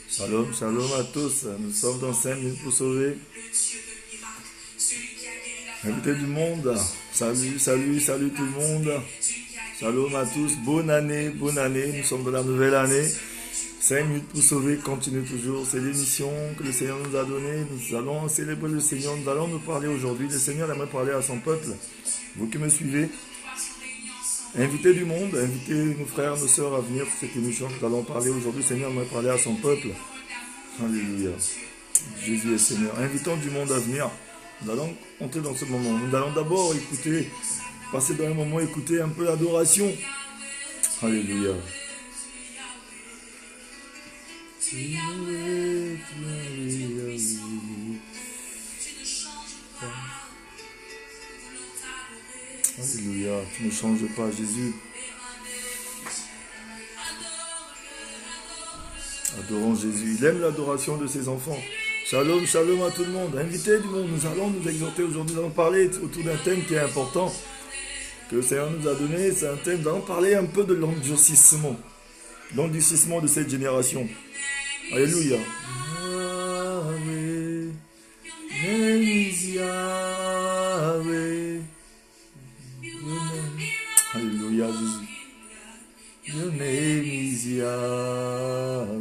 Shalom, shalom à tous. Nous sommes dans 5 minutes pour sauver. Invité du monde. Salut, salut, salut tout le monde. Shalom à tous. Bonne année, bonne année. Nous sommes dans la nouvelle année. 5 minutes pour sauver continue toujours. C'est l'émission que le Seigneur nous a donnée. Nous allons célébrer le Seigneur. Nous allons nous parler aujourd'hui. Le Seigneur aimerait parler à son peuple. Vous qui me suivez, invitez du monde, invitez nos frères, nos sœurs à venir sur cette émission. Nous allons parler aujourd'hui. Le Seigneur aimerait parler à son peuple. Alléluia. Jésus est Seigneur. Invitons du monde à venir. Nous allons entrer dans ce moment. Nous allons d'abord écouter, passer dans un moment, écouter un peu l'adoration. Alléluia. Alléluia. Tu ne changes pas, Jésus. Adorons Jésus. Il aime l'adoration de ses enfants. Shalom, shalom à tout le monde. Invité du monde, nous allons nous exhorter aujourd'hui. Nous allons parler autour d'un thème qui est important, que le Seigneur nous a donné. C'est un thème, nous allons parler un peu de l'endurcissement. L'endurcissement de cette génération. Alléluia. Alléluia, Jésus. Your name is Yahweh.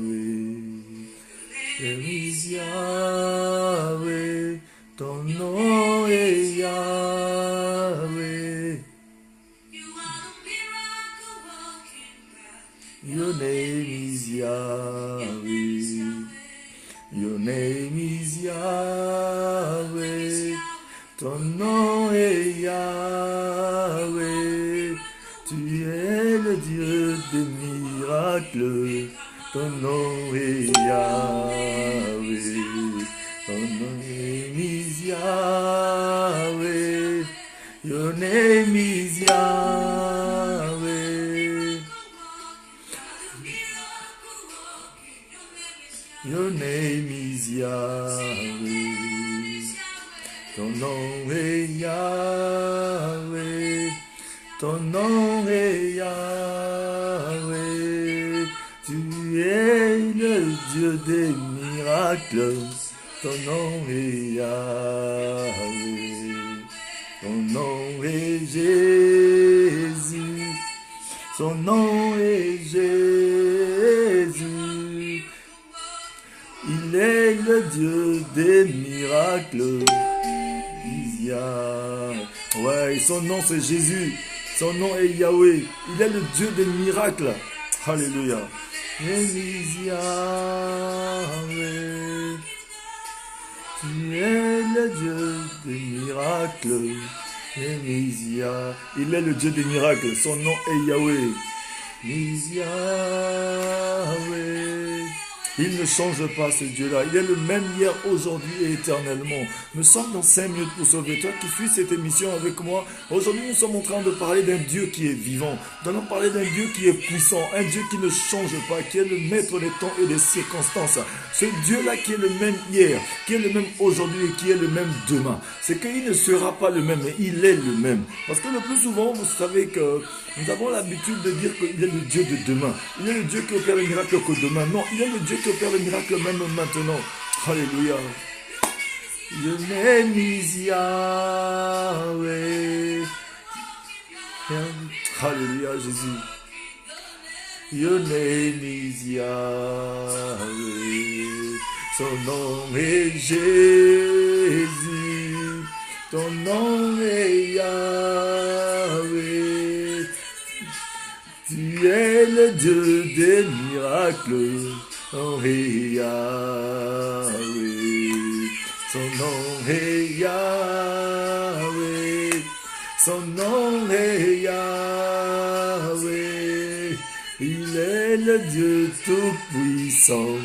There is Yahweh. Ton nom est Yahweh. Your name is Yahweh. Your name is Yahweh. Ton nom est Yahweh. Tu es le Dieu des miracles. Ton nom est Yahweh. Ton nom is Yahweh. Your name is Yahweh. Your name is Yahweh. Ton nom est Yahweh. Ton nom est Yahweh. Tu es le Dieu des miracles. Ton nom est Yahweh. Ton nom est Jésus. Son nom est Jésus. Il est le Dieu des miracles. Ouais, son nom c'est Jésus. Son nom est Yahweh. Il est le Dieu des miracles. Alléluia. Yahweh. Tu es le Dieu des miracles. Il est le Dieu des miracles. Son nom est Yahweh. Yahweh. Il ne change pas, ce Dieu-là. Il est le même hier, aujourd'hui et éternellement. Nous sommes dans 5 minutes pour sauver. Toi qui suis cette émission avec moi, aujourd'hui nous sommes en train de parler d'un Dieu qui est vivant. Nous allons parler d'un Dieu qui est puissant, un Dieu qui ne change pas, qui est le maître des temps et des circonstances. Ce Dieu-là qui est le même hier, qui est le même aujourd'hui et qui est le même demain. C'est qu'il ne sera pas le même, mais il est le même. Parce que le plus souvent, vous savez que nous avons l'habitude de dire qu'il est le Dieu de demain. Il est le Dieu qui opère le miracle que demain. Non, il est le Dieu qui opère le miracle même maintenant. Alléluia. Your name is Yahweh. Alléluia, Jésus. Your name is Yahweh. Son nom est Jésus. Ton nom est Yahweh. Tu es le Dieu des miracles. Son nom est Yahweh. Son nom est Yahweh. Son nom est Yahweh. Il est le Dieu tout-puissant.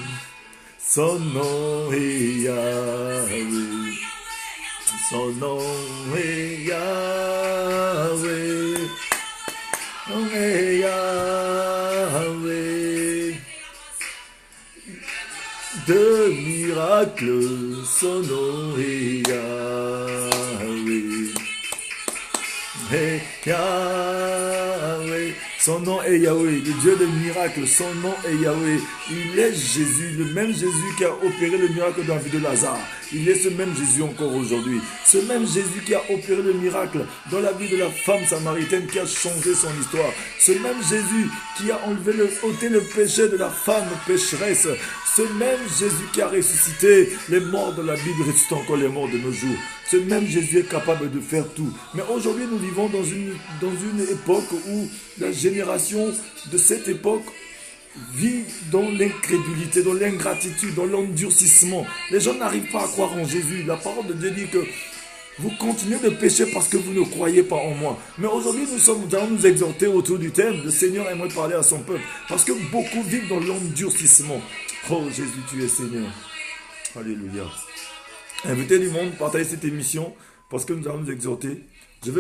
Son nom est Yahweh. Son nom est Yahweh. Son nom est Yahweh. De miracles, son nom est Yahweh. Yahweh. Son nom est Yahweh, le Dieu des miracles. Son nom est Yahweh. Il est Jésus, le même Jésus qui a opéré le miracle dans la vie de Lazare. Il est ce même Jésus encore aujourd'hui. Ce même Jésus qui a opéré le miracle dans la vie de la femme samaritaine qui a changé son histoire. Ce même Jésus qui a ôté le péché de la femme pécheresse. Ce même Jésus qui a ressuscité les morts de la Bible, ressuscite encore les morts de nos jours. Ce même Jésus est capable de faire tout. Mais aujourd'hui, nous vivons dans une époque où la génération de cette époque vit dans l'incrédulité, dans l'ingratitude, dans l'endurcissement. Les gens n'arrivent pas à croire en Jésus. La parole de Dieu dit que vous continuez de pécher parce que vous ne croyez pas en moi. Mais aujourd'hui, nous allons nous exhorter autour du thème. Le Seigneur aimerait parler à son peuple. Parce que beaucoup vivent dans l'endurcissement. Oh Jésus, tu es Seigneur. Alléluia. Invitez du monde, partagez cette émission parce que nous allons nous exhorter.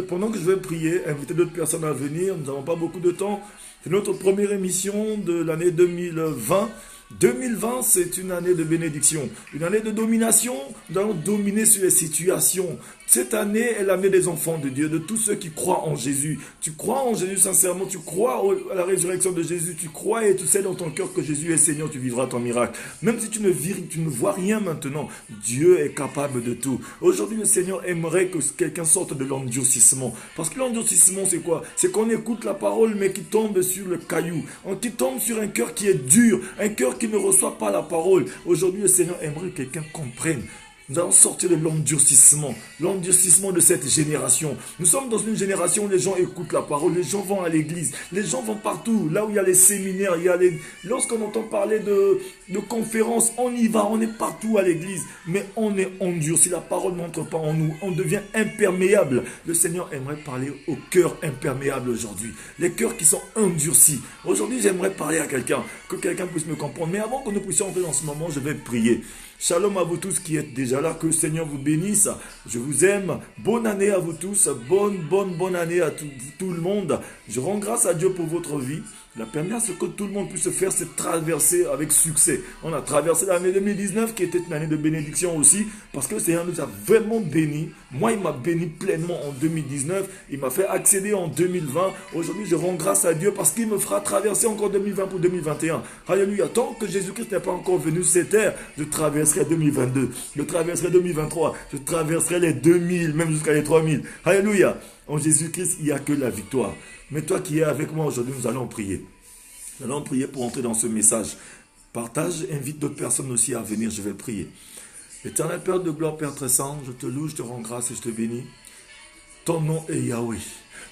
Pendant que je vais prier, inviter d'autres personnes à venir. Nous n'avons pas beaucoup de temps. C'est notre première émission de l'année 2020. 2020, c'est une année de bénédiction, une année de domination. Nous allons dominer sur les situations. Cette année est l'année des enfants de Dieu, de tous ceux qui croient en Jésus. Tu crois en Jésus sincèrement, tu crois à la résurrection de Jésus, tu crois et tu sais dans ton cœur que Jésus est Seigneur, tu vivras ton miracle. Même si tu ne vois rien maintenant, Dieu est capable de tout. Aujourd'hui, le Seigneur aimerait que quelqu'un sorte de l'endurcissement. Parce que l'endurcissement, c'est quoi? C'est qu'on écoute la parole, mais qui tombe sur le caillou, qui tombe sur un cœur qui est dur, un cœur qui ne reçoit pas la parole. Aujourd'hui, le Seigneur aimerait que quelqu'un comprenne. Nous allons sortir de l'endurcissement de cette génération. Nous sommes dans une génération où les gens écoutent la parole, les gens vont à l'église, les gens vont partout, là où il y a les séminaires, lorsqu'on entend parler de conférences, on y va, on est partout à l'église, mais on est endurci, la parole n'entre pas en nous, on devient imperméable. Le Seigneur aimerait parler aux cœurs imperméables aujourd'hui, les cœurs qui sont endurcis. Aujourd'hui, j'aimerais parler à quelqu'un, que quelqu'un puisse me comprendre, mais avant que nous puissions entrer dans ce moment, je vais prier. Shalom à vous tous qui êtes déjà là, que le Seigneur vous bénisse, je vous aime, bonne année à vous tous, bonne année à tout le monde, je rends grâce à Dieu pour votre vie. La première, ce que tout le monde puisse faire, c'est traverser avec succès. On a traversé l'année 2019 qui était une année de bénédiction aussi, parce que le Seigneur nous a vraiment bénis. Moi, il m'a béni pleinement en 2019, il m'a fait accéder en 2020. Aujourd'hui, je rends grâce à Dieu parce qu'il me fera traverser encore 2020 pour 2021. Alléluia. Tant que Jésus-Christ n'est pas encore venu sur cette terre, je traverserai 2022, je traverserai 2023, je traverserai les 2000, même jusqu'à les 3000. Alléluia. En Jésus-Christ, il n'y a que la victoire. Mais toi qui es avec moi aujourd'hui, nous allons prier. Nous allons prier pour entrer dans ce message. Partage, invite d'autres personnes aussi à venir, je vais prier. Éternel Père de gloire, Père très saint, je te loue, je te rends grâce et je te bénis. Ton nom est Yahweh.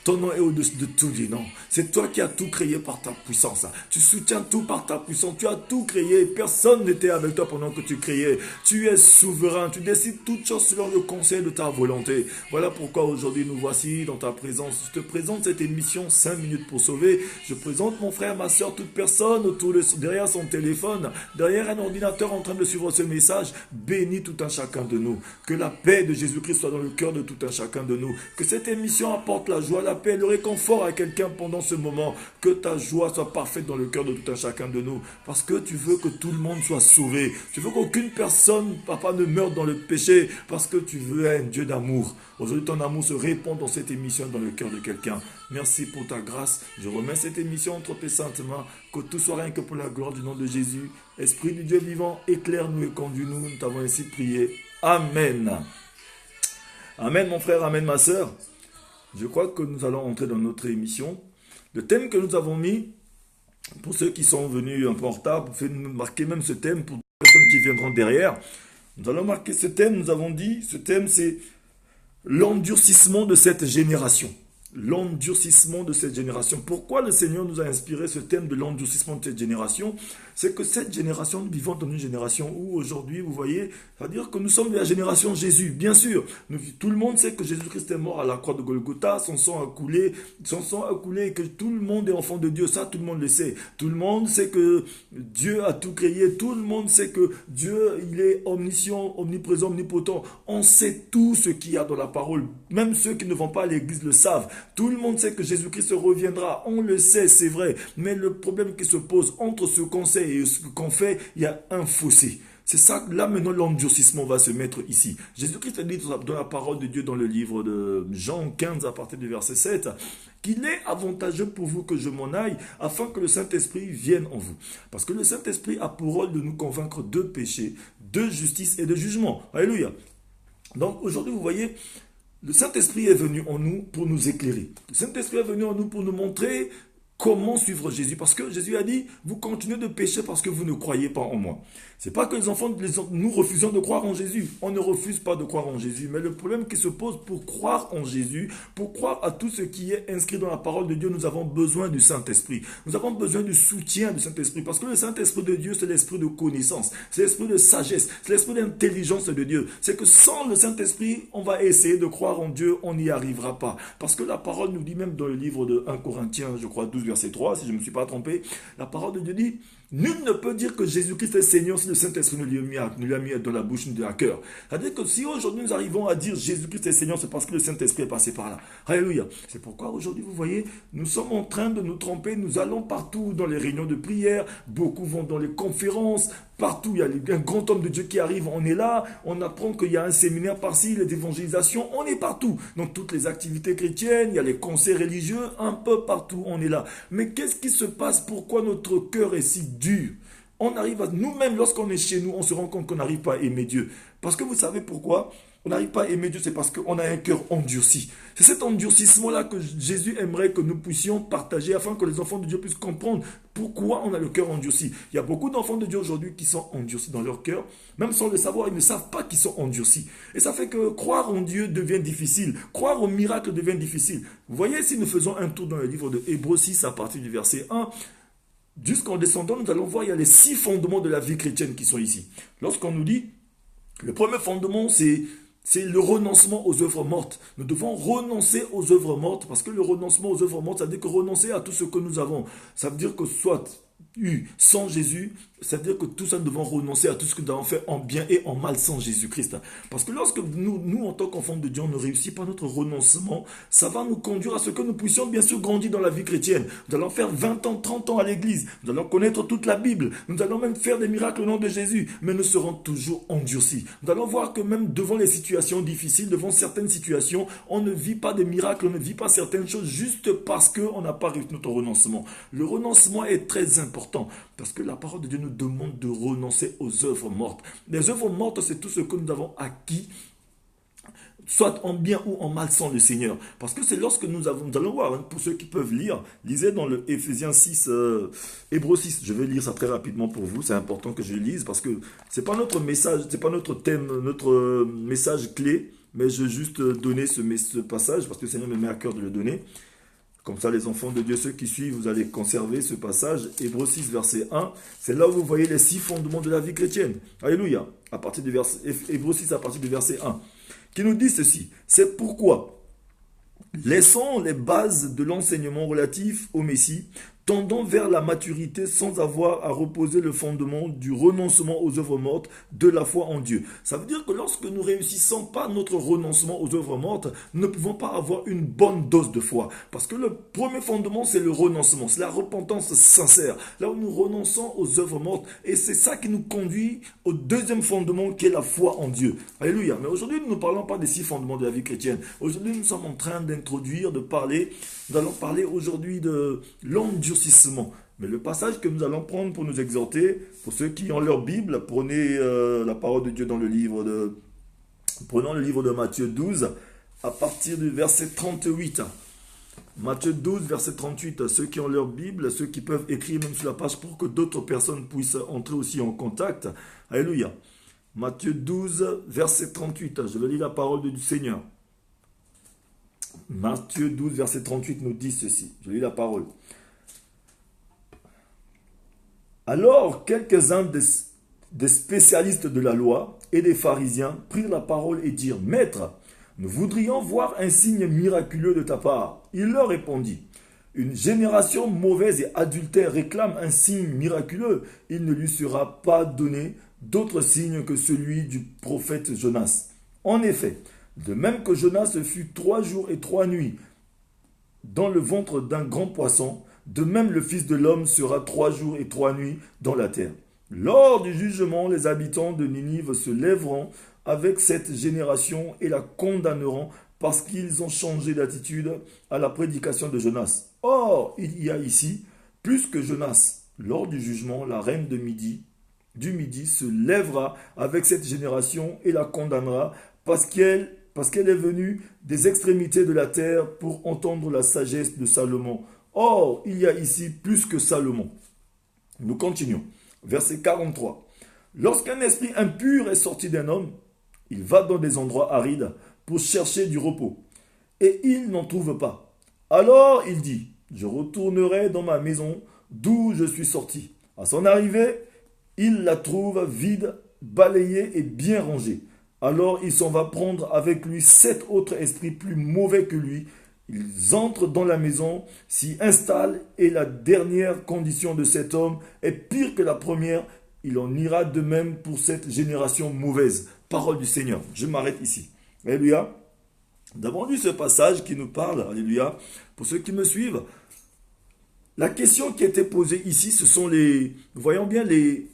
Ton nom est au-dessus de tout dit non. C'est toi qui as tout créé par ta puissance. Tu soutiens tout par ta puissance. Tu as tout créé. Personne n'était avec toi pendant que tu créais. Tu es souverain. Tu décides toutes choses selon le conseil de ta volonté. Voilà pourquoi aujourd'hui nous voici dans ta présence. Je te présente cette émission 5 minutes pour sauver. Je présente mon frère, ma soeur, toute personne derrière son téléphone, derrière un ordinateur en train de suivre ce message. Bénis tout un chacun de nous. Que la paix de Jésus-Christ soit dans le cœur de tout un chacun de nous. Que cette émission apporte la joie, la paix, le réconfort à quelqu'un pendant ce moment. Que ta joie soit parfaite dans le cœur de tout un chacun de nous. Parce que tu veux que tout le monde soit sauvé. Tu veux qu'aucune personne, papa, ne meure dans le péché. Parce que tu veux un Dieu d'amour. Aujourd'hui, ton amour se répand dans cette émission, dans le cœur de quelqu'un. Merci pour ta grâce. Je remets cette émission entre tes saintes mains. Que tout soit rien que pour la gloire du nom de Jésus. Esprit du Dieu vivant, éclaire-nous et conduis-nous. Nous t'avons ainsi prié. Amen. Amen, mon frère. Amen, ma soeur. Je crois que nous allons entrer dans notre émission. Le thème que nous avons mis, pour ceux qui sont venus un peu en retard, pour marquer même ce thème pour les personnes qui viendront derrière, nous allons marquer ce thème, nous avons dit, ce thème c'est l'endurcissement de cette génération. L'endurcissement de cette génération. Pourquoi le Seigneur nous a inspiré ce thème de l'endurcissement de cette génération? C'est que cette génération, nous vivons dans une génération où aujourd'hui, vous voyez, c'est-à-dire que nous sommes de la génération Jésus. Bien sûr, tout le monde sait que Jésus-Christ est mort à la croix de Golgotha, son sang a coulé et que tout le monde est enfant de Dieu. Ça, tout le monde le sait. Tout le monde sait que Dieu a tout créé. Tout le monde sait que Dieu, il est omniscient, omniprésent, omnipotent. On sait tout ce qu'il y a dans la parole. Même ceux qui ne vont pas à l'église le savent. Tout le monde sait que Jésus-Christ reviendra. On le sait, c'est vrai. Mais le problème qui se pose entre ce qu'on sait et ce qu'on fait, il y a un fossé. C'est ça, là maintenant l'endurcissement va se mettre ici. Jésus-Christ a dit dans la parole de Dieu dans le livre de Jean 15 à partir du verset 7, qu'il est avantageux pour vous que je m'en aille afin que le Saint-Esprit vienne en vous. Parce que le Saint-Esprit a pour rôle de nous convaincre de péché, de justice et de jugement. Alléluia. Donc aujourd'hui vous voyez, le Saint-Esprit est venu en nous pour nous éclairer. Le Saint-Esprit est venu en nous pour nous montrer comment suivre Jésus. Parce que Jésus a dit, vous continuez de pécher parce que vous ne croyez pas en moi. C'est pas que nous refusons de croire en Jésus. On ne refuse pas de croire en Jésus. Mais le problème qui se pose pour croire en Jésus, pour croire à tout ce qui est inscrit dans la parole de Dieu, nous avons besoin du Saint-Esprit. Nous avons besoin du soutien du Saint-Esprit. Parce que le Saint-Esprit de Dieu, c'est l'esprit de connaissance. C'est l'esprit de sagesse. C'est l'esprit d'intelligence de Dieu. C'est que sans le Saint-Esprit, on va essayer de croire en Dieu, on n'y arrivera pas. Parce que la parole nous dit même dans le livre de 1 Corinthiens, je crois 12, verset 3, si je ne me suis pas trompé, la parole de Dieu dit, nul ne peut dire que Jésus-Christ est Seigneur si le Saint-Esprit ne lui a mis dans la bouche ni dans le cœur. C'est-à-dire que si aujourd'hui nous arrivons à dire Jésus-Christ est Seigneur, c'est parce que le Saint-Esprit est passé par là. Alléluia. C'est pourquoi aujourd'hui, vous voyez, nous sommes en train de nous tromper, nous allons partout dans les réunions de prière, beaucoup vont dans les conférences, partout, il y a un grand homme de Dieu qui arrive, on est là, on apprend qu'il y a un séminaire par-ci, l'évangélisation, on est partout. Dans toutes les activités chrétiennes, il y a les concerts religieux, un peu partout, on est là. Mais qu'est-ce qui se passe? Pourquoi notre cœur est si dur? On arrive à nous-mêmes, lorsqu'on est chez nous, on se rend compte qu'on n'arrive pas à aimer Dieu. Parce que vous savez pourquoi on n'arrive pas à aimer Dieu? C'est parce qu'on a un cœur endurci. C'est cet endurcissement-là que Jésus aimerait que nous puissions partager afin que les enfants de Dieu puissent comprendre pourquoi on a le cœur endurci. Il y a beaucoup d'enfants de Dieu aujourd'hui qui sont endurcis dans leur cœur. Même sans le savoir, ils ne savent pas qu'ils sont endurcis. Et ça fait que croire en Dieu devient difficile. Croire au miracle devient difficile. Vous voyez, si nous faisons un tour dans le livre de Hébreux 6 à partir du verset 1, jusqu'en descendant, nous allons voir, il y a les 6 fondements de la vie chrétienne qui sont ici. Lorsqu'on nous dit, le premier fondement, c'est le renoncement aux œuvres mortes. Nous devons renoncer aux œuvres mortes, parce que le renoncement aux œuvres mortes, ça veut dire que renoncer à tout ce que nous avons. Ça veut dire que soit sans Jésus, ça veut dire que tout ça, nous devons renoncer à tout ce que nous avons fait en bien et en mal sans Jésus-Christ. Parce que lorsque nous, en tant qu'enfants de Dieu, on ne réussit pas notre renoncement, ça va nous conduire à ce que nous puissions bien sûr grandir dans la vie chrétienne. Nous allons faire 20 ans, 30 ans à l'église. Nous allons connaître toute la Bible. Nous allons même faire des miracles au nom de Jésus. Mais nous serons toujours endurcis. Nous allons voir que même devant les situations difficiles, devant certaines situations, on ne vit pas des miracles, on ne vit pas certaines choses juste parce qu'on n'a pas réussi notre renoncement. Le renoncement est très important. Parce que la parole de Dieu nous demande de renoncer aux œuvres mortes. Les œuvres mortes, c'est tout ce que nous avons acquis, soit en bien ou en mal sans le Seigneur. Parce que c'est lorsque nous allons voir, hein, pour ceux qui peuvent lire, lisez dans le Éphésiens 6, Hébreux 6, je vais lire ça très rapidement pour vous, c'est important que je lise, parce que c'est pas notre message, c'est pas notre thème, notre message clé, mais je vais juste donner ce passage, parce que le Seigneur me met à cœur de le donner. Comme ça, les enfants de Dieu, ceux qui suivent, vous allez conserver ce passage. Hébreux 6, verset 1. C'est là où vous voyez les 6 fondements de la vie chrétienne. Alléluia. À partir du verset, Hébreux 6, à partir du verset 1. Qui nous dit ceci. C'est pourquoi, laissons les bases de l'enseignement relatif au Messie, tendant vers la maturité sans avoir à reposer le fondement du renoncement aux œuvres mortes de la foi en Dieu. Ça veut dire que lorsque nous ne réussissons pas notre renoncement aux œuvres mortes, nous ne pouvons pas avoir une bonne dose de foi. Parce que le premier fondement, c'est le renoncement, c'est la repentance sincère. Là où nous renonçons aux œuvres mortes. Et c'est ça qui nous conduit au deuxième fondement qui est la foi en Dieu. Alléluia. Mais aujourd'hui, nous ne parlons pas des 6 fondements de la vie chrétienne. Aujourd'hui, nous sommes en train d'introduire, nous allons parler aujourd'hui de l'endurcissement. Mais le passage que nous allons prendre pour nous exhorter, pour ceux qui ont leur Bible, prenez la parole de Dieu dans le livre prenons le livre de Matthieu 12, à partir du verset 38. Matthieu 12, verset 38. Ceux qui ont leur Bible, ceux qui peuvent écrire même sur la page pour que d'autres personnes puissent entrer aussi en contact. Alléluia. Matthieu 12, verset 38. Je vais lire la parole du Seigneur. Matthieu 12, verset 38 nous dit ceci. Je lis la parole. Alors, quelques-uns des spécialistes de la loi et des pharisiens prirent la parole et dirent, « Maître, nous voudrions voir un signe miraculeux de ta part. » Il leur répondit, « Une génération mauvaise et adultère réclame un signe miraculeux. Il ne lui sera pas donné d'autre signe que celui du prophète Jonas. En effet, de même que Jonas fut 3 jours et 3 nuits dans le ventre d'un grand poisson, de même le Fils de l'homme sera 3 jours et 3 nuits dans la terre. Lors du jugement, les habitants de Ninive se lèveront avec cette génération et la condamneront parce qu'ils ont changé d'attitude à la prédication de Jonas. Or, il y a ici plus que Jonas. Lors du jugement, la reine du Midi se lèvera avec cette génération et la condamnera parce qu'elle est venue des extrémités de la terre pour entendre la sagesse de Salomon. Or, il y a ici plus que Salomon. Nous continuons. Verset 43. Lorsqu'un esprit impur est sorti d'un homme, il va dans des endroits arides pour chercher du repos. Et il n'en trouve pas. Alors il dit, je retournerai dans ma maison d'où je suis sorti. À son arrivée, il la trouve vide, balayée et bien rangée. Alors il s'en va prendre avec lui 7 autres esprits plus mauvais que lui. Ils entrent dans la maison, s'y installent et la dernière condition de cet homme est pire que la première. Il en ira de même pour cette génération mauvaise. Parole du Seigneur. Je m'arrête ici. Alléluia. Nous avons lu ce passage qui nous parle, alléluia, pour ceux qui me suivent. La question qui était posée ici, ce sont voyons bien les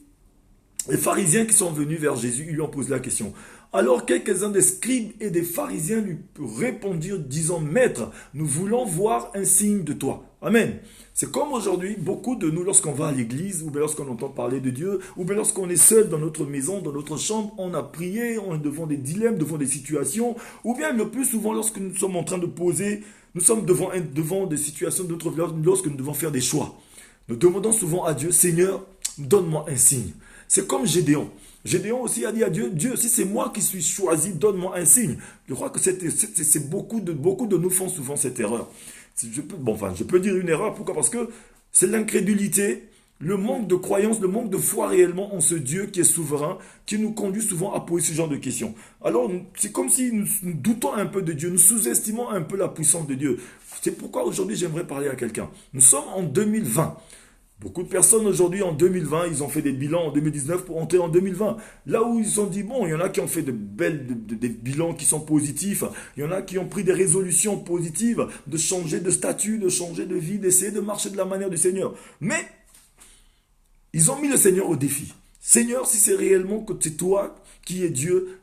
pharisiens qui sont venus vers Jésus, ils lui ont posé la question. Alors quelques-uns des scribes et des pharisiens lui répondirent disant, Maître, nous voulons voir un signe de toi. Amen. C'est comme aujourd'hui, beaucoup de nous, lorsqu'on va à l'église, ou bien lorsqu'on entend parler de Dieu, ou bien lorsqu'on est seul dans notre maison, dans notre chambre, on a prié, on est devant des dilemmes, devant des situations, ou bien le plus souvent lorsque nous sommes en train de poser, nous sommes devant des situations de notre vie, lorsque nous devons faire des choix. Nous demandons souvent à Dieu, Seigneur, donne-moi un signe. C'est comme Gédéon. Gédéon aussi a dit à Dieu, Dieu, si c'est moi qui suis choisi, donne-moi un signe. Je crois que c'est beaucoup de nous font souvent cette erreur. Je peux dire une erreur, pourquoi? Parce que c'est l'incrédulité, le manque de croyance, le manque de foi réellement en ce Dieu qui est souverain, qui nous conduit souvent à poser ce genre de questions. Alors, c'est comme si nous doutons un peu de Dieu, nous sous-estimons un peu la puissance de Dieu. C'est pourquoi aujourd'hui j'aimerais parler à quelqu'un. Nous sommes en 2020. Beaucoup de personnes aujourd'hui en 2020, ils ont fait des bilans en 2019 pour entrer en 2020. Là où ils se sont dit, bon, il y en a qui ont fait des bilans qui sont positifs. Il y en a qui ont pris des résolutions positives de changer de statut, de changer de vie, d'essayer de marcher de la manière du Seigneur. Mais ils ont mis le Seigneur au défi. Seigneur, si c'est réellement que c'est toi qui es Dieu,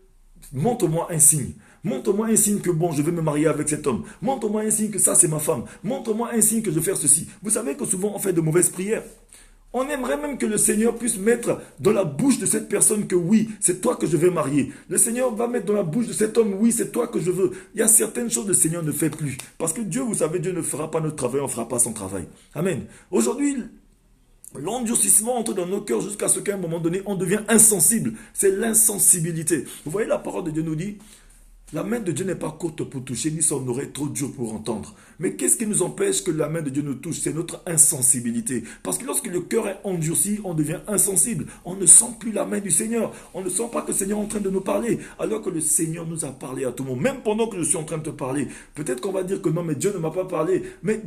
montre-moi un signe. Montre-moi un signe que bon, je vais me marier avec cet homme. Montre-moi un signe que ça, c'est ma femme. Montre-moi un signe que je vais faire ceci. Vous savez que souvent, on fait de mauvaises prières. On aimerait même que le Seigneur puisse mettre dans la bouche de cette personne que oui, c'est toi que je vais marier. Le Seigneur va mettre dans la bouche de cet homme, oui, c'est toi que je veux. Il y a certaines choses que le Seigneur ne fait plus. Parce que Dieu, vous savez, Dieu ne fera pas notre travail, on ne fera pas son travail. Amen. Aujourd'hui, l'endurcissement entre dans nos cœurs jusqu'à ce qu'à un moment donné, on devient insensible. C'est l'insensibilité. Vous voyez, la parole de Dieu nous dit, la main de Dieu n'est pas courte pour toucher, ni son oreille trop dure pour entendre. Mais qu'est-ce qui nous empêche que la main de Dieu nous touche? C'est notre insensibilité. Parce que lorsque le cœur est endurci, on devient insensible. On ne sent plus la main du Seigneur. On ne sent pas que le Seigneur est en train de nous parler. Alors que le Seigneur nous a parlé à tout moment. Même pendant que je suis en train de te parler. Peut-être qu'on va dire que non, mais Dieu ne m'a pas parlé. Mais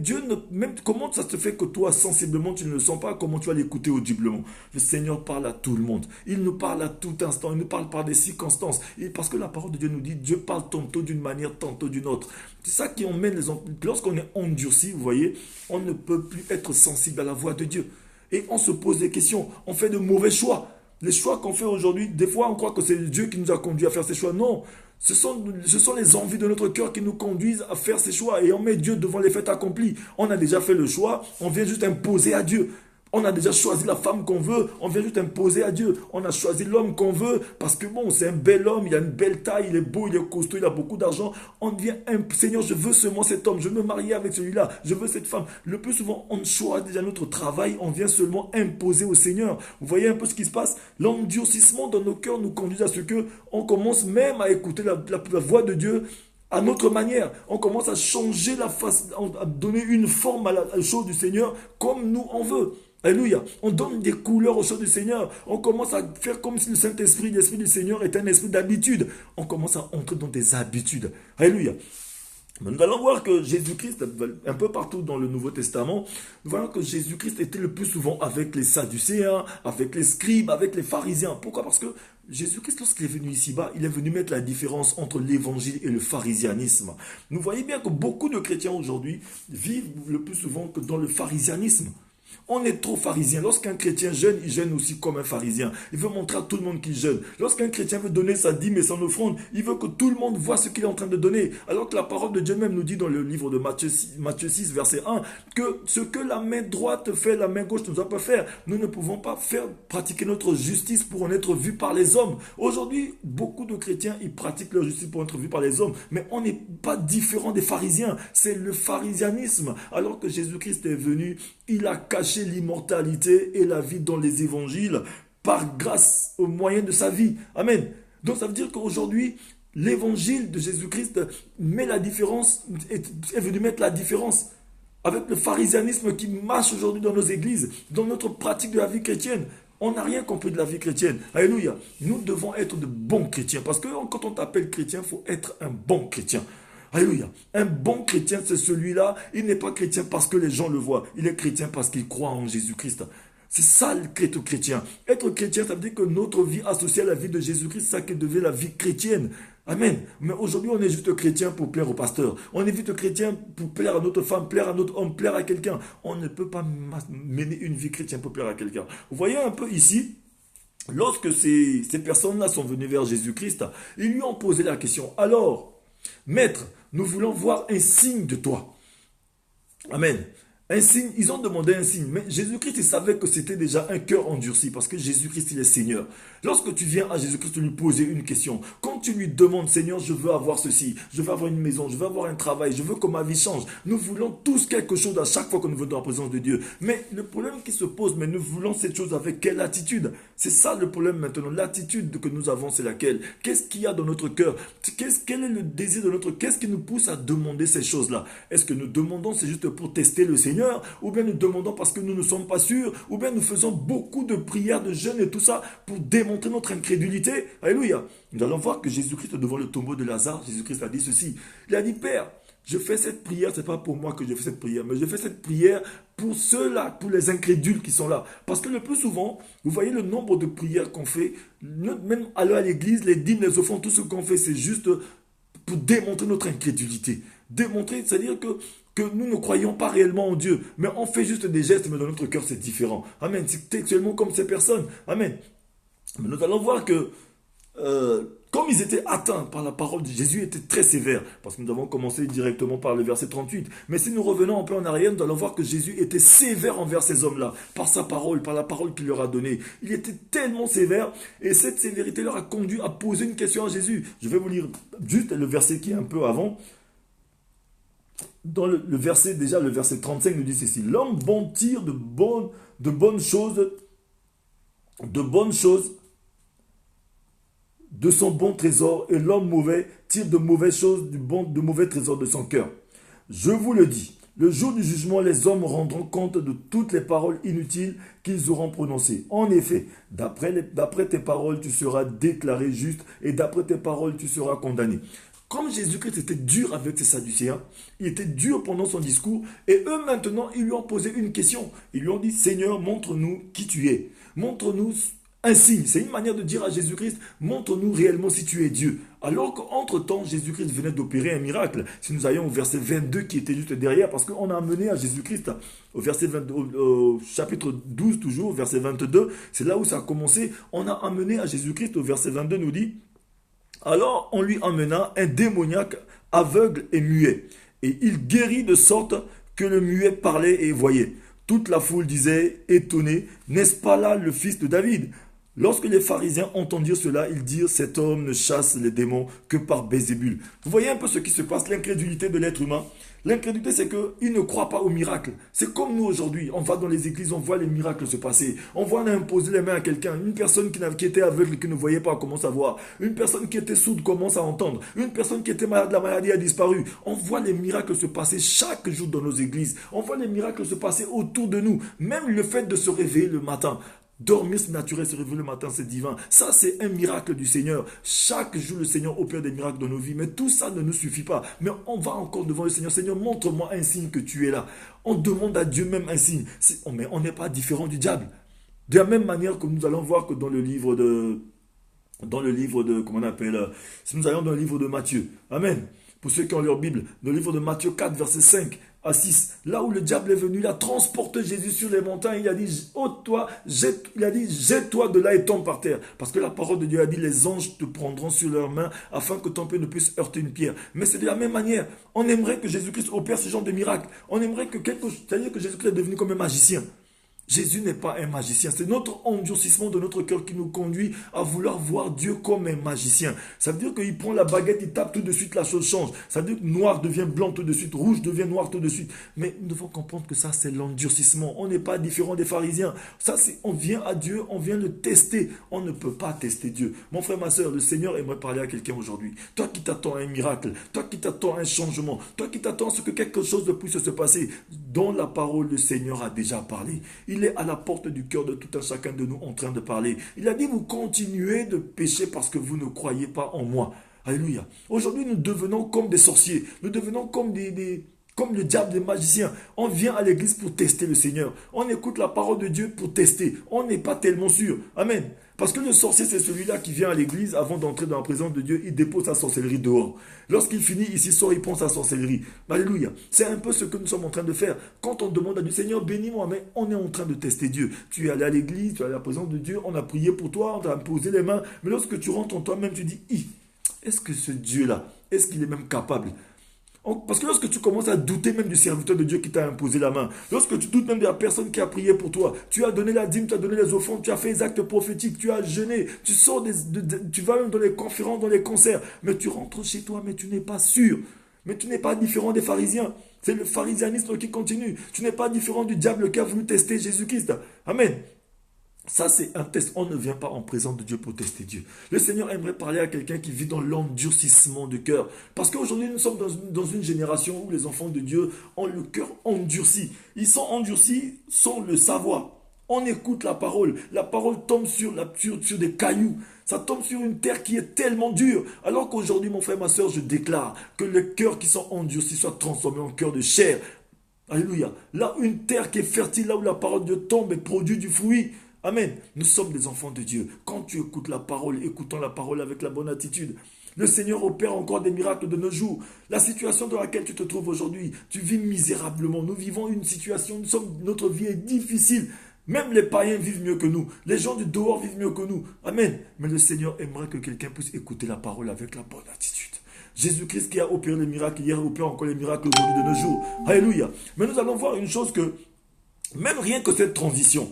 comment ça se fait que toi, sensiblement, tu ne le sens pas? Comment tu vas l'écouter audiblement? Le Seigneur parle à tout le monde. Il nous parle à tout instant. Il nous parle par des circonstances. Et parce que la parole de Dieu nous dit, Dieu parle tantôt d'une manière, tantôt d'une autre. C'est ça qui emmène lorsqu'on est endurci, vous voyez, on ne peut plus être sensible à la voix de Dieu. Et on se pose des questions, on fait de mauvais choix. Les choix qu'on fait aujourd'hui, des fois on croit que c'est Dieu qui nous a conduit à faire ces choix. Non, ce sont les envies de notre cœur qui nous conduisent à faire ces choix. Et on met Dieu devant les faits accomplis. On a déjà fait le choix, on vient juste imposer à Dieu. On a déjà choisi la femme qu'on veut, on vient juste imposer à Dieu. On a choisi l'homme qu'on veut parce que bon, c'est un bel homme, il a une belle taille, il est beau, il est costaud, il a beaucoup d'argent. On devient, Seigneur, je veux seulement cet homme, je veux me marier avec celui-là, je veux cette femme. Le plus souvent, on choisit déjà notre travail, on vient seulement imposer au Seigneur. Vous voyez un peu ce qui se passe? L'endurcissement dans nos cœurs nous conduit à ce que on commence même à écouter la voix de Dieu à notre manière. On commence à changer la face, à donner une forme à la chose du Seigneur comme nous on veut. Alléluia. On donne des couleurs aux choses du Seigneur. On commence à faire comme si le Saint-Esprit, l'Esprit du Seigneur est un esprit d'habitude. On commence à entrer dans des habitudes. Alléluia. Mais nous allons voir que Jésus-Christ, un peu partout dans le Nouveau Testament, nous voyons que Jésus-Christ était le plus souvent avec les Sadducéens, avec les scribes, avec les pharisiens. Pourquoi? Parce que Jésus-Christ, lorsqu'il est venu ici-bas, il est venu mettre la différence entre l'évangile et le pharisianisme. Nous voyons bien que beaucoup de chrétiens aujourd'hui vivent le plus souvent que dans le pharisianisme. On est trop pharisien. Lorsqu'un chrétien jeûne, il jeûne aussi comme un pharisien. Il veut montrer à tout le monde qu'il jeûne. Lorsqu'un chrétien veut donner sa dîme et son offrande, il veut que tout le monde voit ce qu'il est en train de donner. Alors que la parole de Dieu même nous dit dans le livre de Matthieu 6, verset 1, que ce que la main droite fait, la main gauche ne doit pas faire. Nous ne pouvons pas pratiquer notre justice pour en être vus par les hommes. Aujourd'hui, beaucoup de chrétiens, ils pratiquent leur justice pour être vus par les hommes. Mais on n'est pas différent des pharisiens. C'est le pharisianisme. Alors que Jésus-Christ est venu, il a caché l'immortalité et la vie dans les évangiles par grâce au moyen de sa vie. Amen. Donc ça veut dire qu'aujourd'hui, l'évangile de Jésus-Christ met la différence, est venu mettre la différence avec le pharisianisme qui marche aujourd'hui dans nos églises, dans notre pratique de la vie chrétienne. On n'a rien compris de la vie chrétienne. Alléluia. Nous devons être de bons chrétiens. Parce que quand on t'appelle chrétien, il faut être un bon chrétien. Alléluia. Un bon chrétien, c'est celui-là. Il n'est pas chrétien parce que les gens le voient. Il est chrétien parce qu'il croit en Jésus-Christ. C'est ça être chrétien. Être chrétien, ça veut dire que notre vie associée à la vie de Jésus-Christ, c'est ça qui devient la vie chrétienne. Amen. Mais aujourd'hui, on est juste chrétien pour plaire au pasteur. On est juste chrétien pour plaire à notre femme, plaire à notre homme, plaire à quelqu'un. On ne peut pas mener une vie chrétienne pour plaire à quelqu'un. Vous voyez un peu ici, lorsque ces personnes-là sont venues vers Jésus-Christ, ils lui ont posé la question. Alors, Maître, nous voulons voir un signe de toi. Amen. Un signe, ils ont demandé un signe, mais Jésus-Christ, il savait que c'était déjà un cœur endurci, parce que Jésus-Christ, il est Seigneur. Lorsque tu viens à Jésus-Christ lui poser une question, quand tu lui demandes, Seigneur, je veux avoir ceci, je veux avoir une maison, je veux avoir un travail, je veux que ma vie change. Nous voulons tous quelque chose à chaque fois que nous venons dans la présence de Dieu. Mais le problème qui se pose, mais nous voulons cette chose avec quelle attitude? C'est ça le problème maintenant. L'attitude que nous avons, c'est laquelle? Qu'est-ce qu'il y a dans notre cœur? Quel est le désir de notre cœur? Qu'est-ce qui nous pousse à demander ces choses-là? Est-ce que nous demandons, c'est juste pour tester le Seigneur? Ou bien nous demandons parce que nous ne sommes pas sûrs, ou bien nous faisons beaucoup de prières, de jeûnes et tout ça pour démontrer notre incrédulité. Alléluia. Nous allons voir que Jésus-Christ, devant le tombeau de Lazare, Jésus-Christ a dit ceci. Il a dit, Père, je fais cette prière, c'est pas pour moi que je fais cette prière, mais je fais cette prière pour ceux-là, pour les incrédules qui sont là. Parce que le plus souvent, vous voyez le nombre de prières qu'on fait, même aller à l'église, les dîmes, les offrandes, tout ce qu'on fait, c'est juste pour démontrer notre incrédulité. Démontrer, c'est-à-dire que nous ne croyons pas réellement en Dieu, mais on fait juste des gestes, mais dans notre cœur, c'est différent. Amen. C'est textuellement comme ces personnes. Amen. Mais nous allons voir que, comme ils étaient atteints par la parole de Jésus, était très sévère. Parce que nous avons commencé directement par le verset 38. Mais si nous revenons un peu en arrière, nous allons voir que Jésus était sévère envers ces hommes-là, par sa parole, par la parole qu'il leur a donnée. Il était tellement sévère, et cette sévérité leur a conduit à poser une question à Jésus. Je vais vous lire juste le verset qui est un peu avant. Dans le verset, déjà le verset 35 nous dit ceci. L'homme bon tire de bonnes choses de son bon trésor, et l'homme mauvais tire de mauvaises choses de mauvais trésors de son cœur. Je vous le dis, le jour du jugement, les hommes rendront compte de toutes les paroles inutiles qu'ils auront prononcées. En effet, d'après tes paroles, tu seras déclaré juste, et d'après tes paroles, tu seras condamné. Comme Jésus-Christ était dur avec ces Sadducéens, il était dur pendant son discours, et eux maintenant, ils lui ont posé une question. Ils lui ont dit, Seigneur, montre-nous qui tu es. Montre-nous un signe. C'est une manière de dire à Jésus-Christ, montre-nous réellement si tu es Dieu. Alors qu'entre-temps, Jésus-Christ venait d'opérer un miracle. Si nous allions au verset 22 qui était juste derrière, parce qu'on a amené à Jésus-Christ au chapitre 12 toujours, verset 22, c'est là où ça a commencé. On a amené à Jésus-Christ au verset 22, nous dit, alors on lui emmena un démoniaque aveugle et muet, et il guérit de sorte que le muet parlait et voyait. Toute la foule disait, étonnée, n'est-ce pas là le fils de David? Lorsque les pharisiens entendirent cela, ils dirent, cet homme ne chasse les démons que par Bézébul. Vous voyez un peu ce qui se passe, l'incrédulité de l'être humain. L'incrédulité, c'est qu'il ne croit pas aux miracles. C'est comme nous aujourd'hui, on va dans les églises, on voit les miracles se passer. On voit imposer les mains à quelqu'un. Une personne qui était aveugle, qui ne voyait pas, commence à voir. Une personne qui était sourde commence à entendre. Une personne qui était malade, la maladie a disparu. On voit les miracles se passer chaque jour dans nos églises. On voit les miracles se passer autour de nous. Même le fait de se réveiller le matin. Dormir, c'est naturel, se réveiller le matin, c'est divin. Ça, c'est un miracle du Seigneur. Chaque jour, le Seigneur opère des miracles dans nos vies. Mais tout ça ne nous suffit pas. Mais on va encore devant le Seigneur. Seigneur, montre-moi un signe que tu es là. On demande à Dieu même un signe. Mais on n'est pas différent du diable. De la même manière que nous allons voir que comment on appelle, si nous allons dans le livre de Matthieu. Amen. Pour ceux qui ont leur Bible, dans le livre de Matthieu 4, verset 5 à 6, là où le diable est venu, il a transporté Jésus sur les montagnes, il a dit, jette-toi de là et tombe par terre. Parce que la parole de Dieu a dit, les anges te prendront sur leurs mains afin que ton pied ne puisse heurter une pierre. Mais c'est de la même manière, on aimerait que Jésus-Christ opère ce genre de miracle. On aimerait que c'est-à-dire que Jésus-Christ est devenu comme un magicien. Jésus n'est pas un magicien. C'est notre endurcissement de notre cœur qui nous conduit à vouloir voir Dieu comme un magicien. Ça veut dire qu'il prend la baguette, il tape tout de suite, la chose change. Ça veut dire que noir devient blanc tout de suite, rouge devient noir tout de suite. Mais nous devons comprendre que ça, c'est l'endurcissement. On n'est pas différent des pharisiens. Ça, on vient à Dieu, on vient le tester. On ne peut pas tester Dieu. Mon frère, ma soeur, le Seigneur aimerait parler à quelqu'un aujourd'hui. Toi qui t'attends à un miracle, toi qui t'attends à un changement, toi qui t'attends à ce que quelque chose puisse se passer, dont la parole, le Seigneur a déjà parlé. Il est à la porte du cœur de tout un chacun de nous en train de parler. Il a dit, vous continuez de pécher parce que vous ne croyez pas en moi. Alléluia. Aujourd'hui, nous devenons comme des sorciers. Nous devenons comme comme le diable des magiciens. On vient à l'église pour tester le Seigneur. On écoute la parole de Dieu pour tester. On n'est pas tellement sûr. Amen. Parce que le sorcier, c'est celui-là qui vient à l'église avant d'entrer dans la présence de Dieu. Il dépose sa sorcellerie dehors. Lorsqu'il finit, il s'y sort, il prend sa sorcellerie. Alléluia. C'est un peu ce que nous sommes en train de faire. Quand on demande à Dieu, Seigneur, bénis-moi, mais on est en train de tester Dieu. Tu es allé à l'église, tu es allé à la présence de Dieu, on a prié pour toi, on t'a posé les mains. Mais lorsque tu rentres en toi-même, tu dis, est-ce que ce Dieu-là, est-ce qu'il est même capable? Parce que lorsque tu commences à douter même du serviteur de Dieu qui t'a imposé la main, lorsque tu doutes même de la personne qui a prié pour toi, tu as donné la dîme, tu as donné les offrandes, tu as fait les actes prophétiques, tu as jeûné, tu sors tu vas même dans les conférences, dans les concerts, mais tu rentres chez toi, mais tu n'es pas sûr. Mais tu n'es pas différent des pharisiens. C'est le pharisianisme qui continue. Tu n'es pas différent du diable qui a voulu tester Jésus-Christ. Amen. Ça, c'est un test. On ne vient pas en présence de Dieu pour tester Dieu. Le Seigneur aimerait parler à quelqu'un qui vit dans l'endurcissement du cœur. Parce qu'aujourd'hui, nous sommes dans une génération où les enfants de Dieu ont le cœur endurci. Ils sont endurcis sans le savoir. On écoute la parole. La parole tombe sur des cailloux. Ça tombe sur une terre qui est tellement dure. Alors qu'aujourd'hui, mon frère, ma soeur, je déclare que les cœurs qui sont endurcis soient transformés en cœurs de chair. Alléluia. Là, une terre qui est fertile, là où la parole de Dieu tombe et produit du fruit. Amen. Nous sommes des enfants de Dieu. Quand tu écoutes la parole, écoutons la parole avec la bonne attitude. Le Seigneur opère encore des miracles de nos jours. La situation dans laquelle tu te trouves aujourd'hui, tu vis misérablement. Nous vivons une situation, notre vie est difficile. Même les païens vivent mieux que nous. Les gens du dehors vivent mieux que nous. Amen. Mais le Seigneur aimerait que quelqu'un puisse écouter la parole avec la bonne attitude. Jésus-Christ qui a opéré les miracles hier opère encore les miracles aujourd'hui de nos jours. Alléluia. Mais nous allons voir une chose que, même rien que cette transition,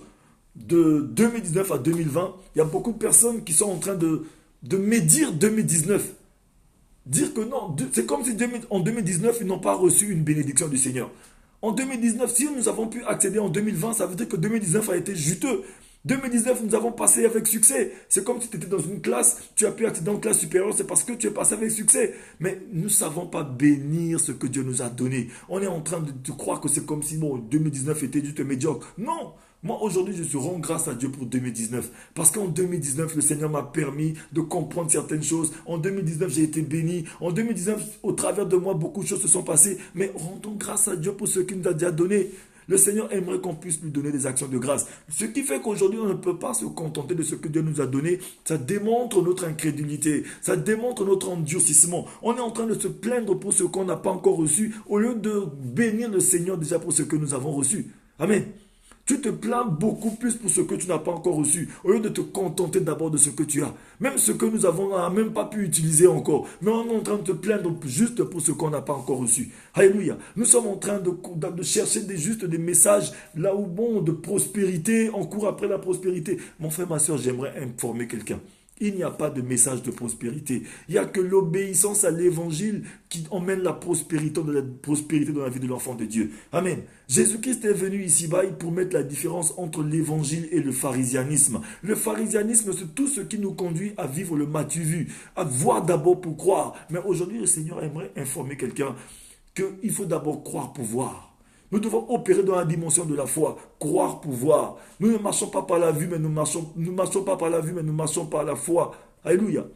de 2019 à 2020, il y a beaucoup de personnes qui sont en train de médire 2019. Dire que non, c'est comme si en 2019, ils n'ont pas reçu une bénédiction du Seigneur. En 2019, si nous avons pu accéder en 2020, ça veut dire que 2019 a été juteux. 2019, nous avons passé avec succès. C'est comme si tu étais dans une classe, tu as pu accéder en classe supérieure, c'est parce que tu es passé avec succès. Mais nous ne savons pas bénir ce que Dieu nous a donné. On est en train de croire que c'est comme si 2019 était juste médiocre. Non! Moi, aujourd'hui, je rends grâce à Dieu pour 2019. Parce qu'en 2019, le Seigneur m'a permis de comprendre certaines choses. En 2019, j'ai été béni. En 2019, au travers de moi, beaucoup de choses se sont passées. Mais rendons grâce à Dieu pour ce qu'il nous a déjà donné. Le Seigneur aimerait qu'on puisse lui donner des actions de grâce. Ce qui fait qu'aujourd'hui, on ne peut pas se contenter de ce que Dieu nous a donné. Ça démontre notre incrédulité. Ça démontre notre endurcissement. On est en train de se plaindre pour ce qu'on n'a pas encore reçu, au lieu de bénir le Seigneur déjà pour ce que nous avons reçu. Amen. Tu te plains beaucoup plus pour ce que tu n'as pas encore reçu, au lieu de te contenter d'abord de ce que tu as. Même ce que nous avons, on n'a même pas pu utiliser encore. Mais on est en train de te plaindre juste pour ce qu'on n'a pas encore reçu. Alléluia. Nous sommes en train de chercher juste des messages là où, de prospérité, on court après la prospérité. Mon frère, ma soeur, j'aimerais informer quelqu'un. Il n'y a pas de message de prospérité. Il n'y a que l'obéissance à l'évangile qui emmène la prospérité dans la vie de l'enfant de Dieu. Amen. Jésus-Christ est venu ici-bas pour mettre la différence entre l'évangile et le pharisianisme. Le pharisianisme, c'est tout ce qui nous conduit à vivre le m'as-tu vu, à voir d'abord pour croire. Mais aujourd'hui, le Seigneur aimerait informer quelqu'un qu'il faut d'abord croire pour voir. Nous devons opérer dans la dimension de la foi, croire pour voir. Nous ne marchons pas par la vue, mais nous marchons pas par la vue, mais nous marchons par la foi. Alléluia.